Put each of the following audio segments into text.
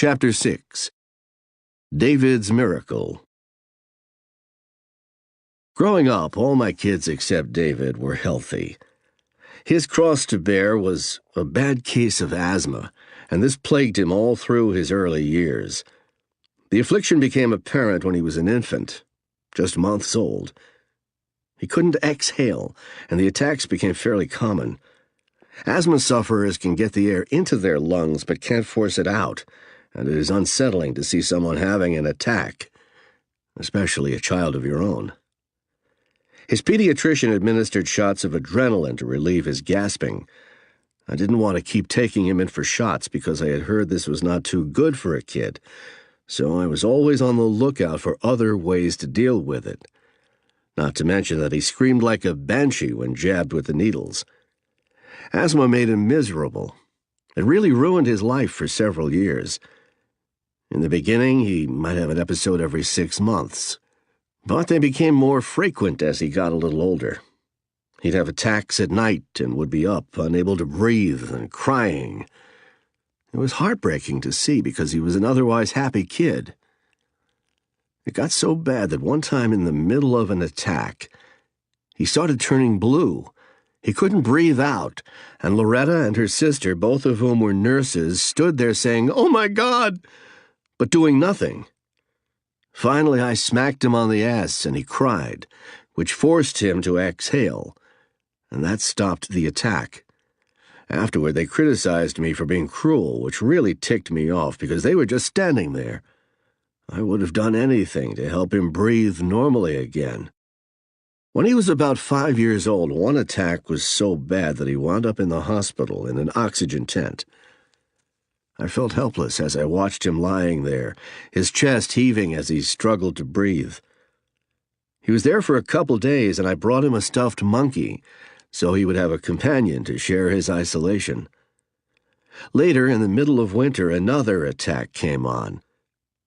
Chapter 6. David's Miracle. Growing up, all my kids except David were healthy. His cross to bear was a bad case of asthma, and this plagued him all through his early years. The affliction became apparent when he was an infant, just months old. He couldn't exhale, and the attacks became fairly common. Asthma sufferers can get the air into their lungs but can't force it out, and it is unsettling to see someone having an attack, especially a child of your own. His pediatrician administered shots of adrenaline to relieve his gasping. I didn't want to keep taking him in for shots because I had heard this was not too good for a kid, so I was always on the lookout for other ways to deal with it. Not to mention that he screamed like a banshee when jabbed with the needles. Asthma made him miserable. It really ruined his life for several years. In the beginning, he might have an episode every 6 months, but they became more frequent as he got a little older. He'd have attacks at night and would be up, unable to breathe and crying. It was heartbreaking to see because he was an otherwise happy kid. It got so bad that one time in the middle of an attack, he started turning blue. He couldn't breathe out, and Loretta and her sister, both of whom were nurses, stood there saying, "Oh my God!" but doing nothing. Finally, I smacked him on the ass, and he cried, which forced him to exhale, and that stopped the attack. Afterward, they criticized me for being cruel, which really ticked me off because they were just standing there. I would have done anything to help him breathe normally again. When he was about 5 years old, one attack was so bad that he wound up in the hospital in an oxygen tent. I felt helpless as I watched him lying there, his chest heaving as he struggled to breathe. He was there for a couple days, and I brought him a stuffed monkey so he would have a companion to share his isolation. Later, in the middle of winter, another attack came on.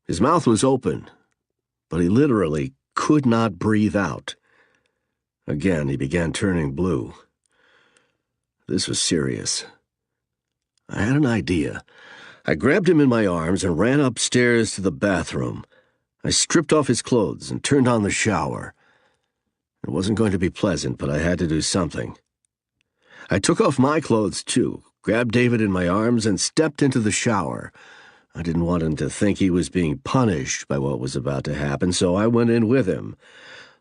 His mouth was open, but he literally could not breathe out. Again, he began turning blue. This was serious. I had an idea. I grabbed him in my arms and ran upstairs to the bathroom. I stripped off his clothes and turned on the shower. It wasn't going to be pleasant, but I had to do something. I took off my clothes, too, grabbed David in my arms, and stepped into the shower. I didn't want him to think he was being punished by what was about to happen, so I went in with him.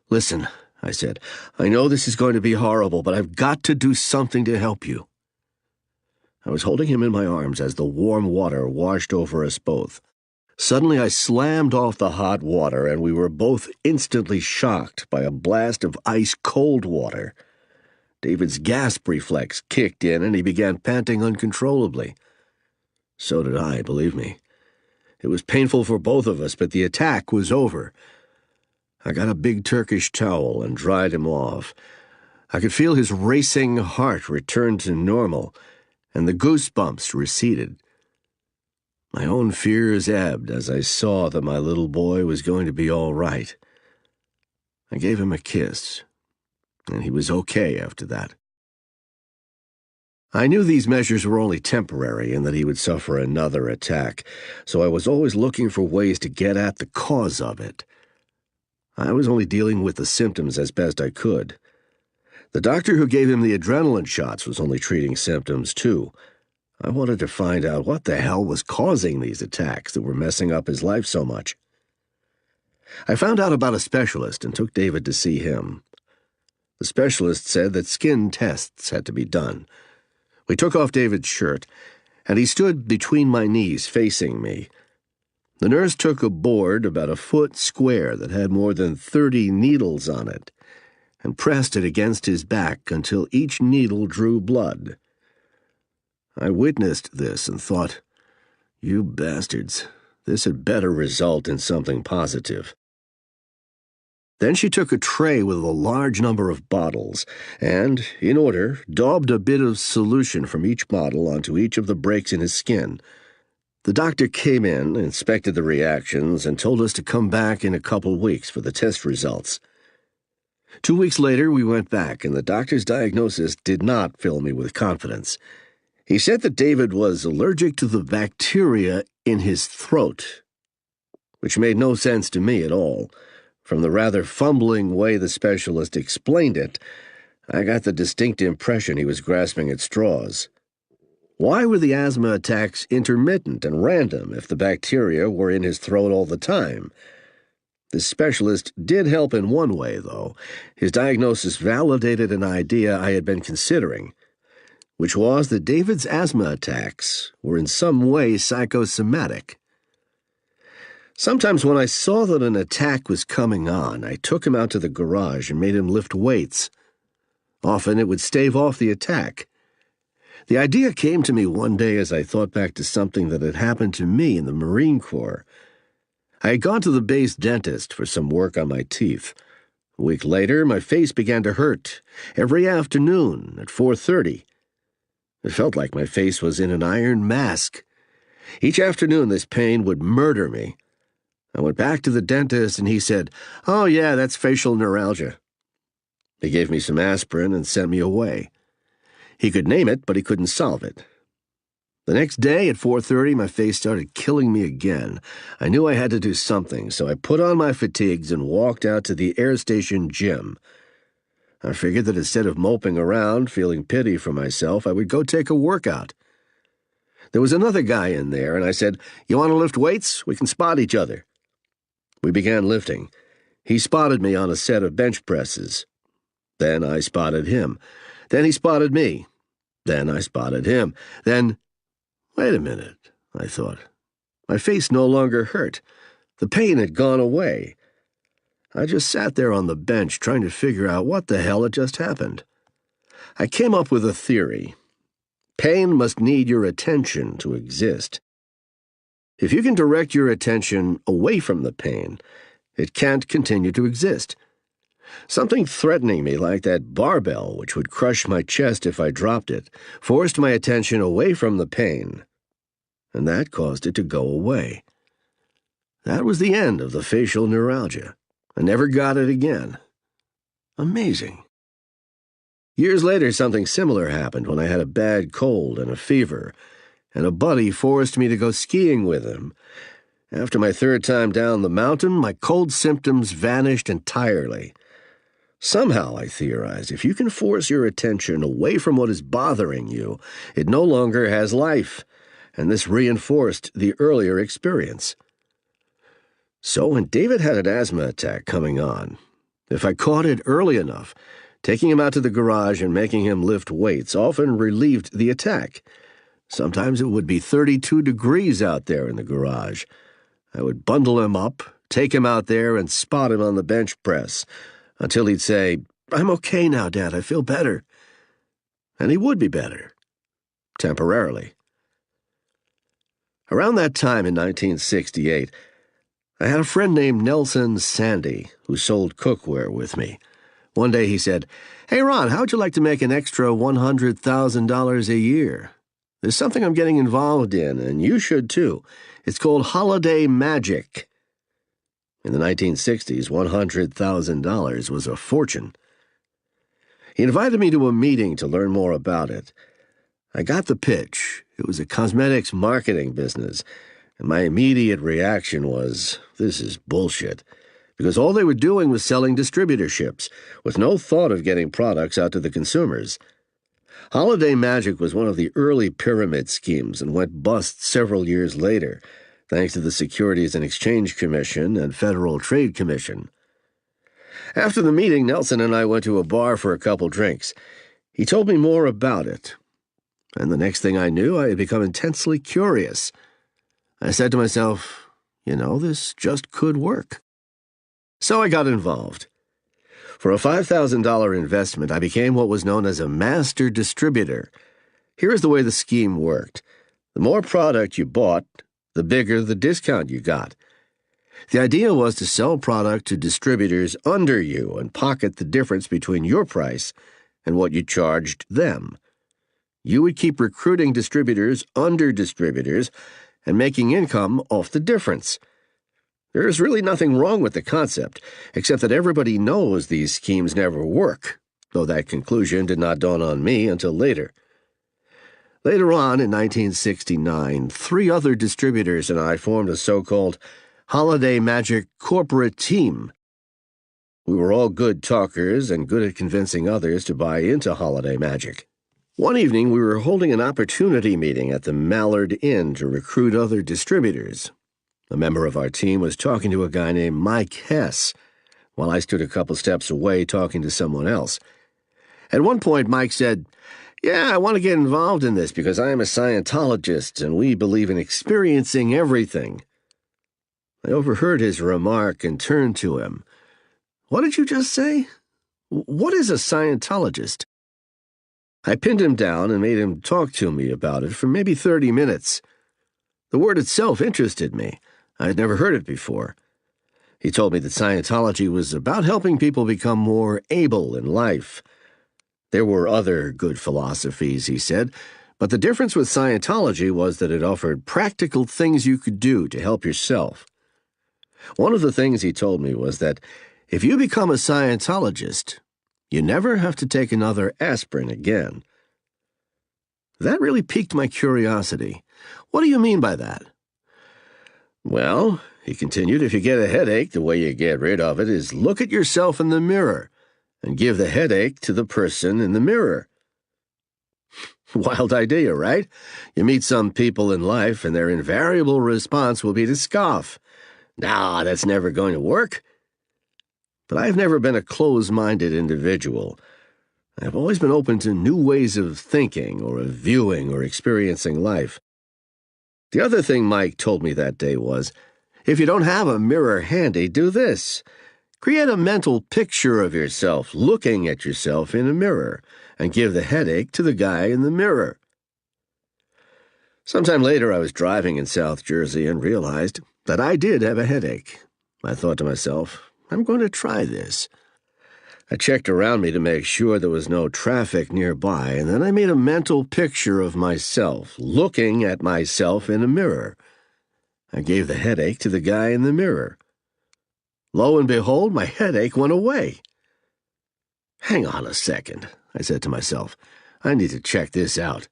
"Listen," I said, "I know this is going to be horrible, but I've got to do something to help you." I was holding him in my arms as the warm water washed over us both. Suddenly I slammed off the hot water, and we were both instantly shocked by a blast of ice-cold water. David's gasp reflex kicked in, and he began panting uncontrollably. So did I, believe me. It was painful for both of us, but the attack was over. I got a big Turkish towel and dried him off. I could feel his racing heart return to normal, and the goosebumps receded. My own fears ebbed as I saw that my little boy was going to be all right. I gave him a kiss, and he was okay after that. I knew these measures were only temporary and that he would suffer another attack, so I was always looking for ways to get at the cause of it. I was only dealing with the symptoms as best I could. The doctor who gave him the adrenaline shots was only treating symptoms, too. I wanted to find out what the hell was causing these attacks that were messing up his life so much. I found out about a specialist and took David to see him. The specialist said that skin tests had to be done. We took off David's shirt, and he stood between my knees facing me. The nurse took a board about a foot square that had more than 30 needles on it and pressed it against his back until each needle drew blood. I witnessed this and thought, "You bastards, this had better result in something positive." Then she took a tray with a large number of bottles and, in order, daubed a bit of solution from each bottle onto each of the breaks in his skin. The doctor came in, inspected the reactions, and told us to come back in a couple weeks for the test results. 2 weeks later, we went back, and the doctor's diagnosis did not fill me with confidence. He said that David was allergic to the bacteria in his throat, which made no sense to me at all. From the rather fumbling way the specialist explained it, I got the distinct impression he was grasping at straws. Why were the asthma attacks intermittent and random if the bacteria were in his throat all the time? The specialist did help in one way, though. His diagnosis validated an idea I had been considering, which was that David's asthma attacks were in some way psychosomatic. Sometimes when I saw that an attack was coming on, I took him out to the garage and made him lift weights. Often it would stave off the attack. The idea came to me one day as I thought back to something that had happened to me in the Marine Corps. I had gone to the base dentist for some work on my teeth. A week later, my face began to hurt every afternoon at 4:30. It felt like my face was in an iron mask. Each afternoon, this pain would murder me. I went back to the dentist and he said, "Oh yeah, that's facial neuralgia." He gave me some aspirin and sent me away. He could name it, but he couldn't solve it. The next day at 4:30, my face started killing me again. I knew I had to do something, so I put on my fatigues and walked out to the air station gym. I figured that instead of moping around, feeling pity for myself, I would go take a workout. There was another guy in there, and I said, "You want to lift weights? We can spot each other." We began lifting. He spotted me on a set of bench presses. Then I spotted him. Then he spotted me. Then I spotted him. Then, wait a minute, I thought. My face no longer hurt. The pain had gone away. I just sat there on the bench trying to figure out what the hell had just happened. I came up with a theory. Pain must need your attention to exist. If you can direct your attention away from the pain, it can't continue to exist. Something threatening me like that barbell, which would crush my chest if I dropped it, forced my attention away from the pain, and that caused it to go away. That was the end of the facial neuralgia. I never got it again. Amazing. Years later, something similar happened when I had a bad cold and a fever, and a buddy forced me to go skiing with him. After my third time down the mountain, my cold symptoms vanished entirely. Somehow, I theorized, if you can force your attention away from what is bothering you, it no longer has life, and this reinforced the earlier experience. So when David had an asthma attack coming on, if I caught it early enough, taking him out to the garage and making him lift weights often relieved the attack. Sometimes it would be 32 degrees out there in the garage. I would bundle him up, take him out there, and spot him on the bench press, until he'd say, "I'm okay now, Dad, I feel better." And he would be better. Temporarily. Around that time in 1968, I had a friend named Nelson Sandy who sold cookware with me. One day he said, "Hey, Ron, how'd you like to make an extra $100,000 a year? There's something I'm getting involved in, and you should too. It's called holiday magic." In the 1960s, $100,000 was a fortune. He invited me to a meeting to learn more about it. I got the pitch. It was a cosmetics marketing business, and my immediate reaction was, this is bullshit, because all they were doing was selling distributorships, with no thought of getting products out to the consumers. Holiday Magic was one of the early pyramid schemes and went bust several years later, thanks to the Securities and Exchange Commission and Federal Trade Commission. After the meeting, Nelson and I went to a bar for a couple drinks. He told me more about it, and the next thing I knew, I had become intensely curious. I said to myself, this just could work. So I got involved. For a $5,000 investment, I became what was known as a master distributor. Here is the way the scheme worked. The more product you bought, the bigger the discount you got. The idea was to sell product to distributors under you and pocket the difference between your price and what you charged them. You would keep recruiting distributors under distributors and making income off the difference. There is really nothing wrong with the concept, except that everybody knows these schemes never work, though that conclusion did not dawn on me until later. Later on, in 1969, 3 other distributors and I formed a so-called Holiday Magic corporate team. We were all good talkers and good at convincing others to buy into holiday magic. One evening, we were holding an opportunity meeting at the Mallard Inn to recruit other distributors. A member of our team was talking to a guy named Mike Hess, while I stood a couple steps away talking to someone else. At one point, Mike said, "Yeah, I want to get involved in this because I am a Scientologist and we believe in experiencing everything." I overheard his remark and turned to him. "What did you just say? What is a Scientologist?" I pinned him down and made him talk to me about it for maybe 30 minutes. The word itself interested me. I had never heard it before. He told me that Scientology was about helping people become more able in life. There were other good philosophies, he said, but the difference with Scientology was that it offered practical things you could do to help yourself. One of the things he told me was that if you become a Scientologist, you never have to take another aspirin again. That really piqued my curiosity. "What do you mean by that?" "Well," he continued, "if you get a headache, the way you get rid of it is look at yourself in the mirror and give the headache to the person in the mirror." Wild idea, right? You meet some people in life and their invariable response will be to scoff. "Nah, that's never going to work." But I've never been a close-minded individual. I've always been open to new ways of thinking or of viewing or experiencing life. The other thing Mike told me that day was, if you don't have a mirror handy, do this. Create a mental picture of yourself looking at yourself in a mirror and give the headache to the guy in the mirror. Sometime later, I was driving in South Jersey and realized that I did have a headache. I thought to myself, I'm going to try this. I checked around me to make sure there was no traffic nearby, and then I made a mental picture of myself, looking at myself in a mirror. I gave the headache to the guy in the mirror. Lo and behold, my headache went away. "Hang on a second," I said to myself. "I need to check this out.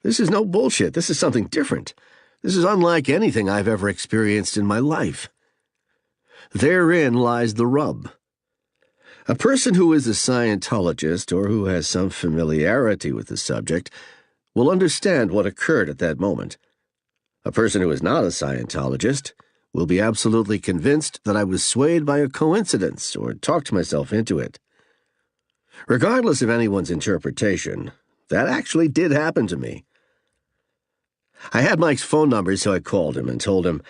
This is no bullshit. This is something different. This is unlike anything I've ever experienced in my life." Therein lies the rub. A person who is a Scientologist or who has some familiarity with the subject will understand what occurred at that moment. A person who is not a Scientologist will be absolutely convinced that I was swayed by a coincidence or talked myself into it. Regardless of anyone's interpretation, that actually did happen to me. I had Mike's phone number, so I called him and told him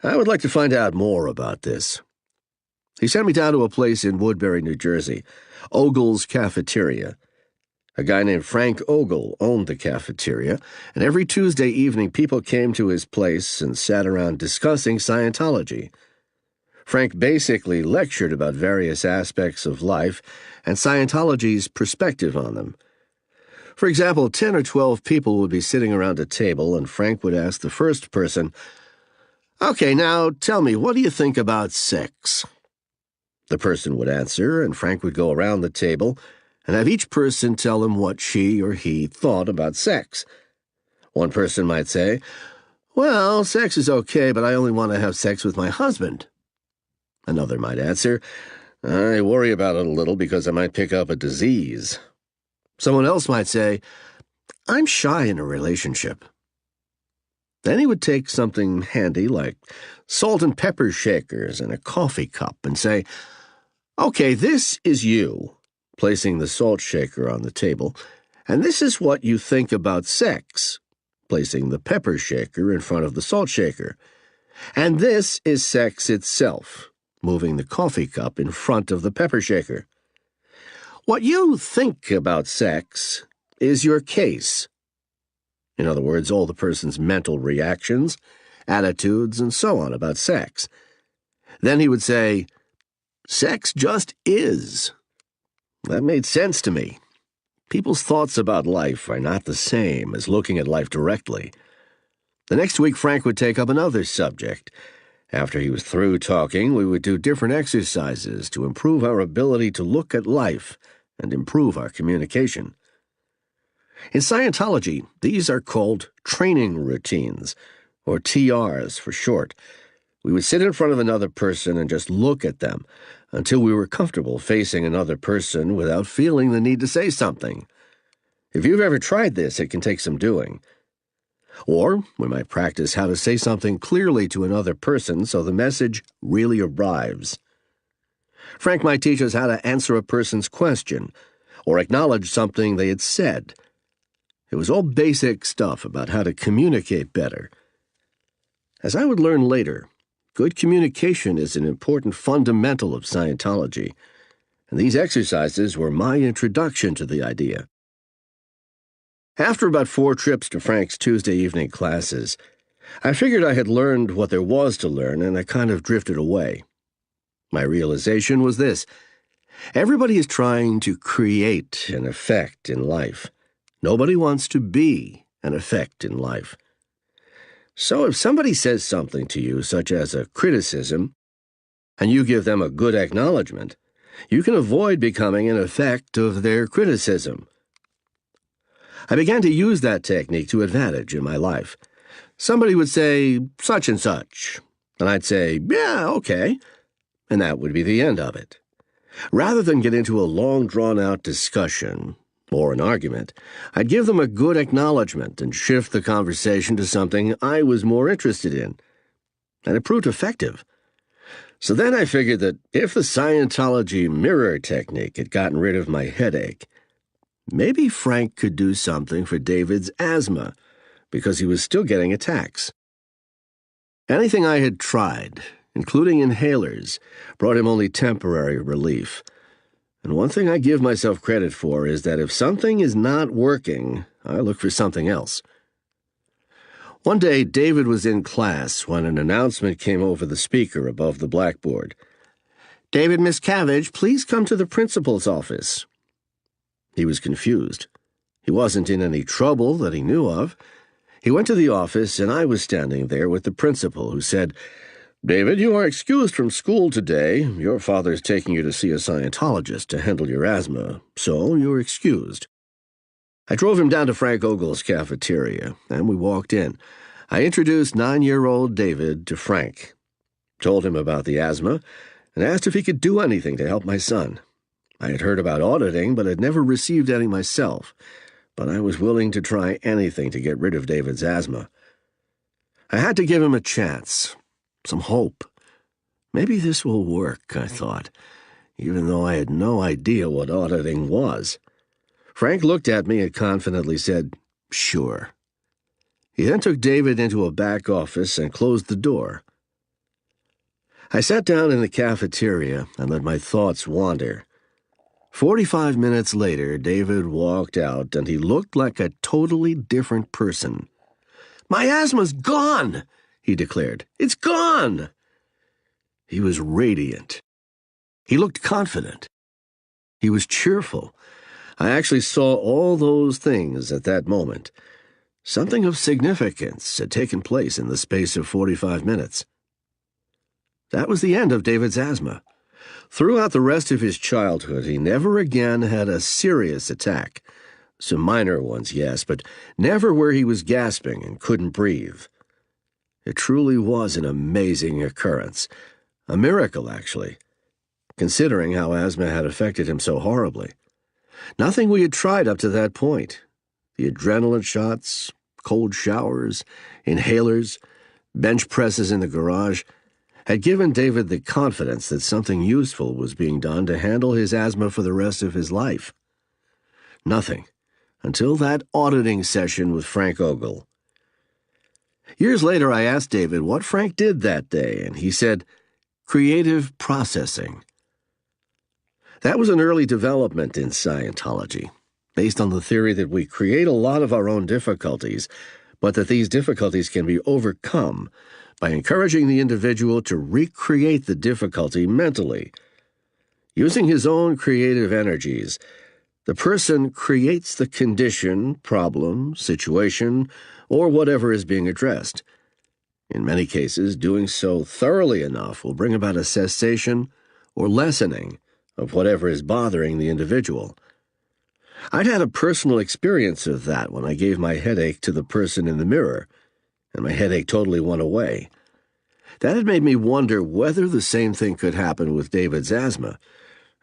I would like to find out more about this. He sent me down to a place in Woodbury, New Jersey, Ogle's Cafeteria. A guy named Frank Ogle owned the cafeteria, and every Tuesday evening people came to his place and sat around discussing Scientology. Frank basically lectured about various aspects of life and Scientology's perspective on them. For example, 10 or 12 people would be sitting around a table, and Frank would ask the first person, "Okay, now tell me, what do you think about sex?" The person would answer, and Frank would go around the table and have each person tell him what she or he thought about sex. One person might say, "Well, sex is okay, but I only want to have sex with my husband." Another might answer, "I worry about it a little because I might pick up a disease." Someone else might say, "I'm shy in a relationship." Then he would take something handy like salt and pepper shakers and a coffee cup and say, "Okay, this is you," placing the salt shaker on the table, "and this is what you think about sex," placing the pepper shaker in front of the salt shaker. "And this is sex itself," moving the coffee cup in front of the pepper shaker. What you think about sex is your case. In other words, all the person's mental reactions, attitudes, and so on about sex. Then he would say, "Sex just is." That made sense to me. People's thoughts about life are not the same as looking at life directly. The next week, Frank would take up another subject. After he was through talking, we would do different exercises to improve our ability to look at life and improve our communication. In Scientology, these are called training routines, or TRs for short. We would sit in front of another person and just look at them until we were comfortable facing another person without feeling the need to say something. If you've ever tried this, it can take some doing. Or we might practice how to say something clearly to another person so the message really arrives. Frank might teach us how to answer a person's question or acknowledge something they had said. It was all basic stuff about how to communicate better. As I would learn later, good communication is an important fundamental of Scientology, and these exercises were my introduction to the idea. After about 4 trips to Frank's Tuesday evening classes, I figured I had learned what there was to learn, and I kind of drifted away. My realization was this: everybody is trying to create an effect in life. Nobody wants to be an effect in life. So if somebody says something to you, such as a criticism, and you give them a good acknowledgement, you can avoid becoming an effect of their criticism. I began to use that technique to advantage in my life. Somebody would say, such and such, and I'd say, yeah, okay, and that would be the end of it. Rather than get into a long, drawn-out discussion or an argument, I'd give them a good acknowledgement and shift the conversation to something I was more interested in. And it proved effective. So then I figured that if the Scientology mirror technique had gotten rid of my headache, maybe Frank could do something for David's asthma, because he was still getting attacks. Anything I had tried, including inhalers, brought him only temporary relief. And one thing I give myself credit for is that if something is not working, I look for something else. One day, David was in class when an announcement came over the speaker above the blackboard. "David Miscavige, please come to the principal's office." He was confused. He wasn't in any trouble that he knew of. He went to the office, and I was standing there with the principal, who said, "David, you are excused from school today. Your father's taking you to see a Scientologist to handle your asthma, so you're excused." I drove him down to Frank Ogle's cafeteria, and we walked in. I introduced 9-year-old David to Frank, told him about the asthma, and asked if he could do anything to help my son. I had heard about auditing, but had never received any myself, but I was willing to try anything to get rid of David's asthma. I had to give him a chance. Some hope. Maybe this will work, I thought, even though I had no idea what auditing was. Frank looked at me and confidently said, "Sure." He then took David into a back office and closed the door. I sat down in the cafeteria and let my thoughts wander. 45 minutes later, David walked out, and he looked like a totally different person. "My asthma's gone," he declared. "It's gone." He was radiant. He looked confident. He was cheerful. I actually saw all those things at that moment. Something of significance had taken place in the space of 45 minutes. That was the end of David's asthma. Throughout the rest of his childhood, he never again had a serious attack. Some minor ones, yes, but never where he was gasping and couldn't breathe. It truly was an amazing occurrence. A miracle, actually, considering how asthma had affected him so horribly. Nothing we had tried up to that point. The adrenaline shots, cold showers, inhalers, bench presses in the garage had given David the confidence that something useful was being done to handle his asthma for the rest of his life. Nothing, until that auditing session with Frank Ogle. Years later, I asked David what Frank did that day, and he said, "Creative processing." That was an early development in Scientology, based on the theory that we create a lot of our own difficulties, but that these difficulties can be overcome by encouraging the individual to recreate the difficulty mentally. Using his own creative energies, the person creates the condition, problem, situation, or whatever is being addressed. In many cases, doing so thoroughly enough will bring about a cessation or lessening of whatever is bothering the individual. I'd had a personal experience of that when I gave my headache to the person in the mirror, and my headache totally went away. That had made me wonder whether the same thing could happen with David's asthma,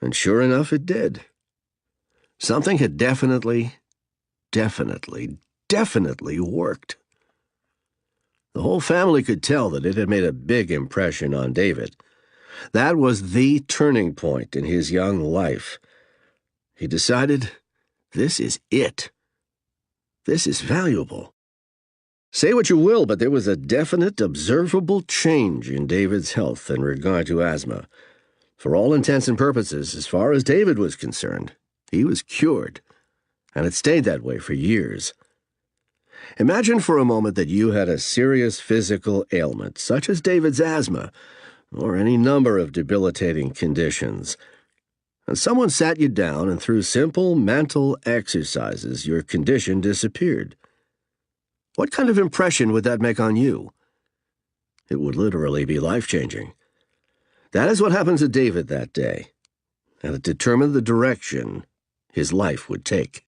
and sure enough, it did. Something had definitely worked. The whole family could tell that it had made a big impression on David. That was the turning point in his young life. He decided, this is it. This is valuable. Say what you will, but there was a definite, observable change in David's health in regard to asthma. For all intents and purposes, as far as David was concerned, he was cured, and it stayed that way for years. Imagine for a moment that you had a serious physical ailment, such as David's asthma, or any number of debilitating conditions, and someone sat you down and through simple mental exercises your condition disappeared. What kind of impression would that make on you? It would literally be life-changing. That is what happened to David that day, and it determined the direction his life would take.